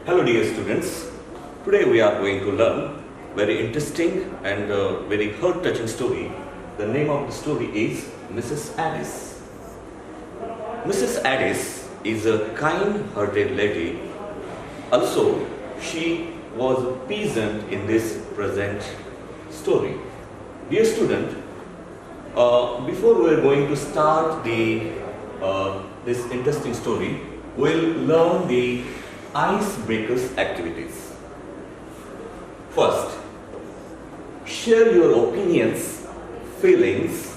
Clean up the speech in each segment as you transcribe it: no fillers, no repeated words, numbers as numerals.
Hello dear students, today we are going to learn very interesting and very heart-touching story. The name of the story is Mrs. Addis. Mrs. Addis is a kind-hearted lady. Also, she was a peasant in this present story. Dear student, before we are going to start this interesting story, we'll learn the icebreakers activities. First, share your opinions, feelings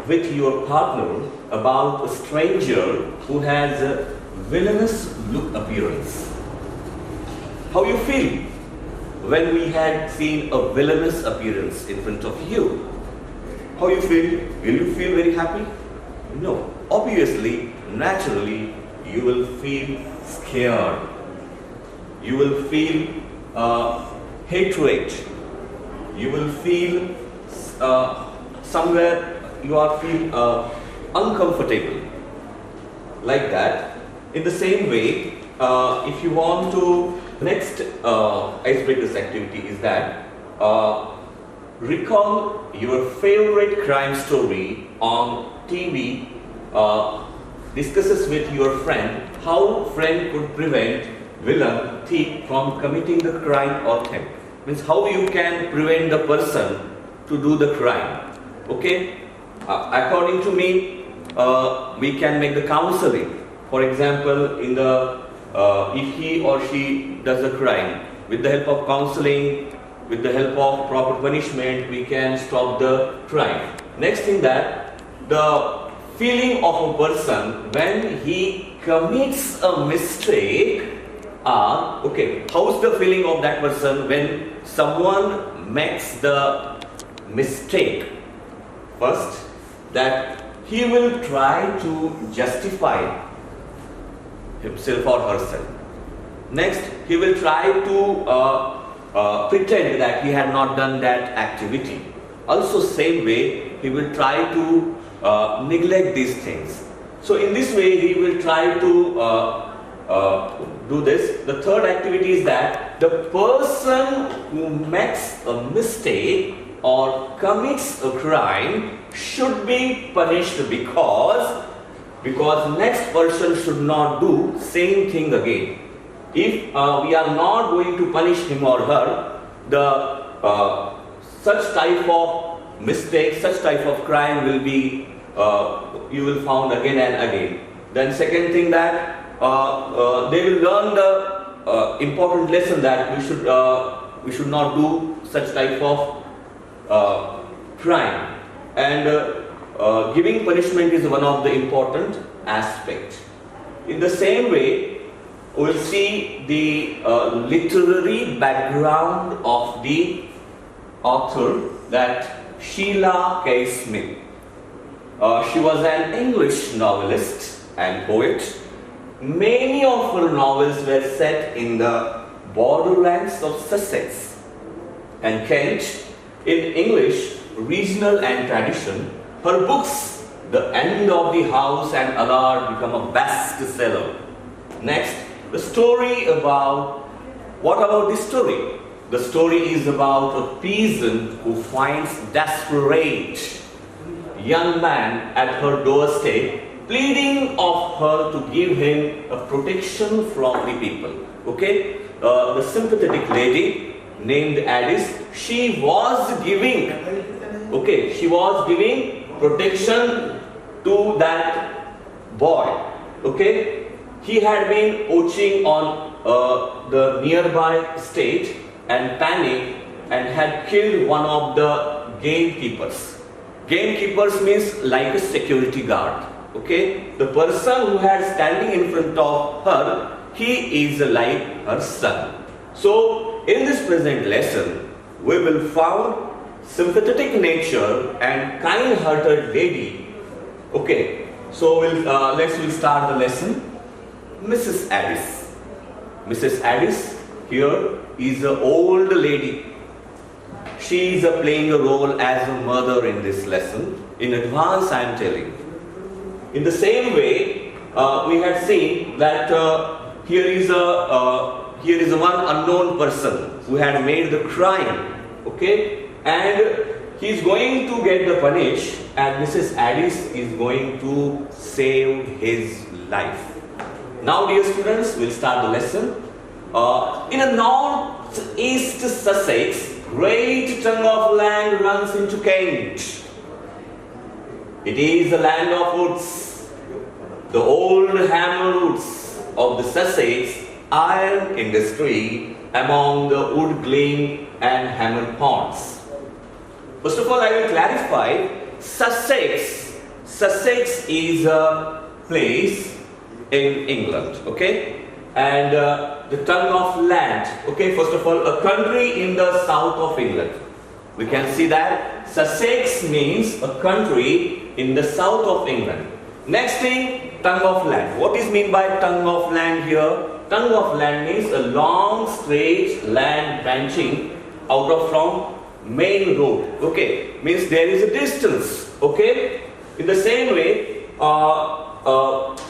with your partner about a stranger who has a villainous look appearance. How you feel when we had seen a villainous appearance in front of you? How you feel? Will you feel very happy? No. Obviously, naturally, you will feel scared. You will feel hatred. You will feel somewhere you are feel uncomfortable. Like that. In the same way, if you want to, next icebreakers activity is that recall your favorite crime story on TV. Discusses with your friend how friend could prevent villain, thief from committing the crime or theft. Means how you can prevent the person to do the crime. Okay? According to me, we can make the counseling. For example, in the if he or she does a crime, with the help of counseling, with the help of proper punishment, we can stop the crime. Next thing that the feeling of a person when he commits a mistake okay, how's the feeling of that person when someone makes the mistake? First, that he will try to justify himself or herself. Next, he will try to pretend that he had not done that activity. Also, same way, he will try to neglect these things. So in this way, he will try to do this. The third activity is that the person who makes a mistake or commits a crime should be punished because next person should not do same thing again. If we are not going to punish him or her, the such type of mistake, such type of crime will be you will found again and again. Then second thing that they will learn the important lesson that we should not do such type of crime, and giving punishment is one of the important aspects. In the same way, we will see the literary background of the author, that Sheila K. Smith. She was an English novelist and poet. Many of her novels were set in the borderlands of Sussex and Kent. In English, regional and tradition, her books, The End of the House and Allard, become a bestseller. Next, the story about, what about this story? The story is about a peasant who finds desperate young man at her doorstep, pleading of her to give him a protection from the people. Okay, the sympathetic lady named Addis, she was giving protection to that boy. Okay, he had been poaching on the nearby estate and panicked and had killed one of the gamekeepers. Gamekeepers means like a security guard. Okay, the person who had standing in front of her, he is like her son. So in this present lesson, we will found sympathetic nature and kind-hearted lady. Okay, so we'll start the lesson. Mrs. Addis. Mrs. Addis here is an old lady. She is playing a role as a mother in this lesson. In advance, I am telling. In the same way, we had seen that here is a here is one unknown person who had made the crime, okay, and he is going to get the punish, and Mrs. Addis is going to save his life. Now, dear students, we'll start the lesson. In a north-east Sussex, great tongue of land runs into Kent. It is the land of woods, the old hammer roots of the Sussex iron industry among the wood gleam and hammer ponds. First of all, I will clarify, Sussex is a place in England, okay, and the tongue of land, okay, first of all, a country in the south of England. We can see that Sussex means a country in the south of England. Next thing, tongue of land. What is meant by tongue of land here? Tongue of land means a long straight land branching out of from main road, okay, means there is a distance, okay. In the same way,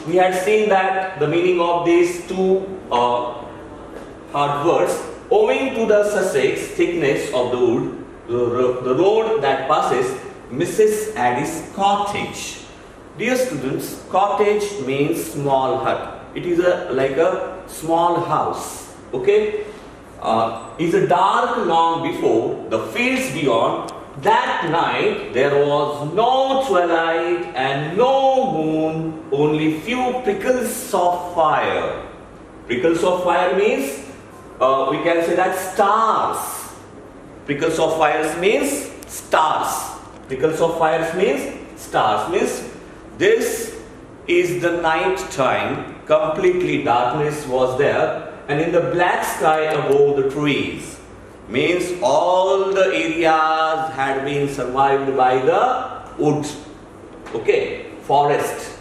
we had seen that the meaning of these two hard words, owing to the Sussex thickness of the wood, the road that passes Mrs. Addis' cottage. Dear students, cottage means small hut. It is like a small house, okay. Is a dark long before the fields beyond. That night there was no twilight and no moon, only few prickles of fire. Prickles of fire means we can say that stars. Prickles of fire means stars. Prickles of fire means stars. Means this is the night time. Completely darkness was there, and in the black sky above the trees. Means all the areas had been survived by the wood, okay, forest.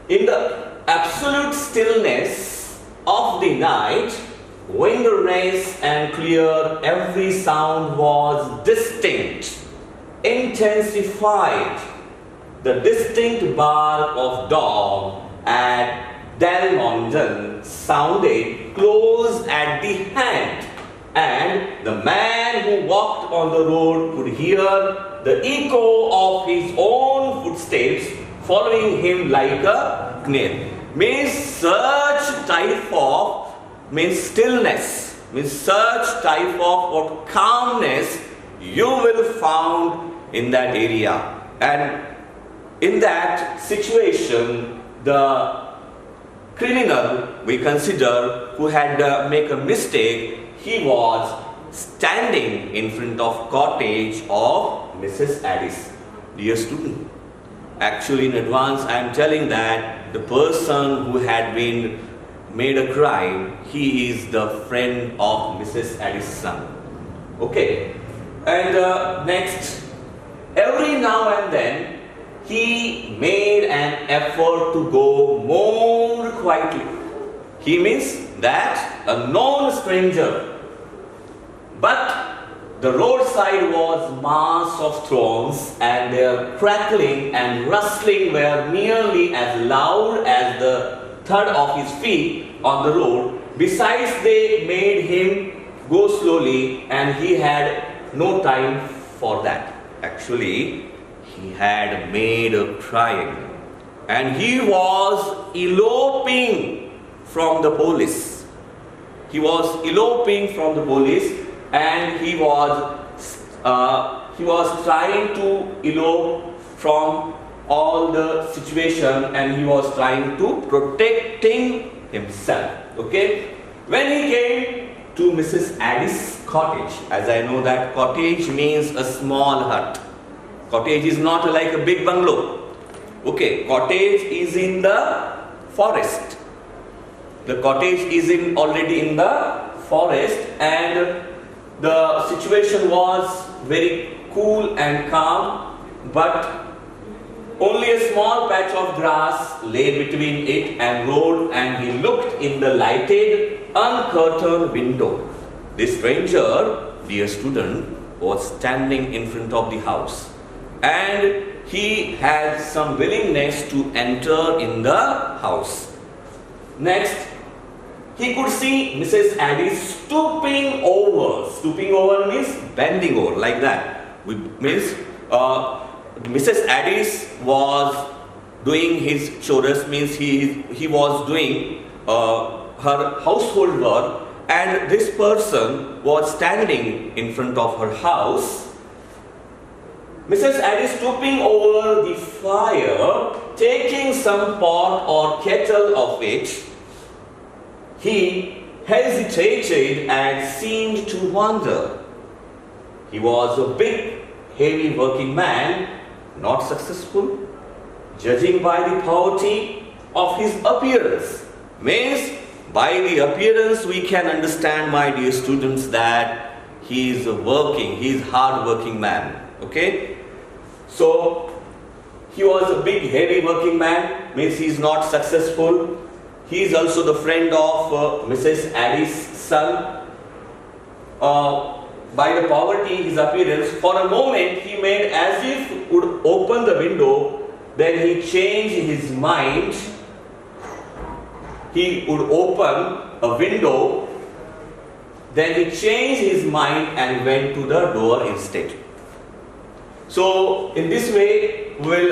In the absolute stillness of the night, wilderness and clear, every sound was distinct, intensified. The distinct bark of dog at Delmonton sounded close at the hand, and the man who walked on the road could hear the echo of his own footsteps following him like a snail. Means such type of stillness, means such type of calmness you will found in that area. And in that situation, the criminal, we consider, who had make a mistake, he was standing in front of cottage of Mrs. Addis. Dear student, actually in advance I am telling that the person who had been made a crime, he is the friend of Mrs. Addis' son. Okay, and next, every now and then he made an effort to go more quietly. He means that a known stranger. But the roadside was mass of thorns, and their crackling and rustling were nearly as loud as the thud of his feet on the road. Besides, they made him go slowly, and he had no time for that. Actually, he had made a crime, and he was eloping from the police. He was eloping from the police, and he was trying to elope from all the situation, and he was trying to protecting himself. Okay, when he came to Mrs. Addis' cottage, as I know that cottage means a small hut. Cottage is not like a big bungalow. Okay, cottage is in the forest. The cottage is already in the forest, and the situation was very cool and calm, but only a small patch of grass lay between it and road, and he looked in the lighted, uncurtained window. The stranger, dear student, was standing in front of the house, and he had some willingness to enter in the house. Next, he could see Mrs. Addis stooping over. Stooping over means bending over, like that. Means Mrs. Addis was doing his chores, means he was doing her household work, and this person was standing in front of her house. Mrs. Addis stooping over the fire, taking some pot or kettle of it. He hesitated and seemed to wonder. He was a big, heavy working man, not successful, judging by the poverty of his appearance. Means, by the appearance we can understand, my dear students, that he is hard working man. Okay? So, he was a big, heavy working man, means he is not successful. He is also the friend of Mrs. Addis' son. By the poverty, his appearance, for a moment he made as if would open the window, then he changed his mind. He would open a window, then he changed his mind and went to the door instead. So, in this way, we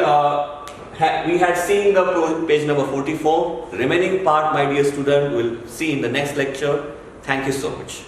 had seen the page number 44. Remaining part, my dear student, we'll see in the next lecture. Thank you so much.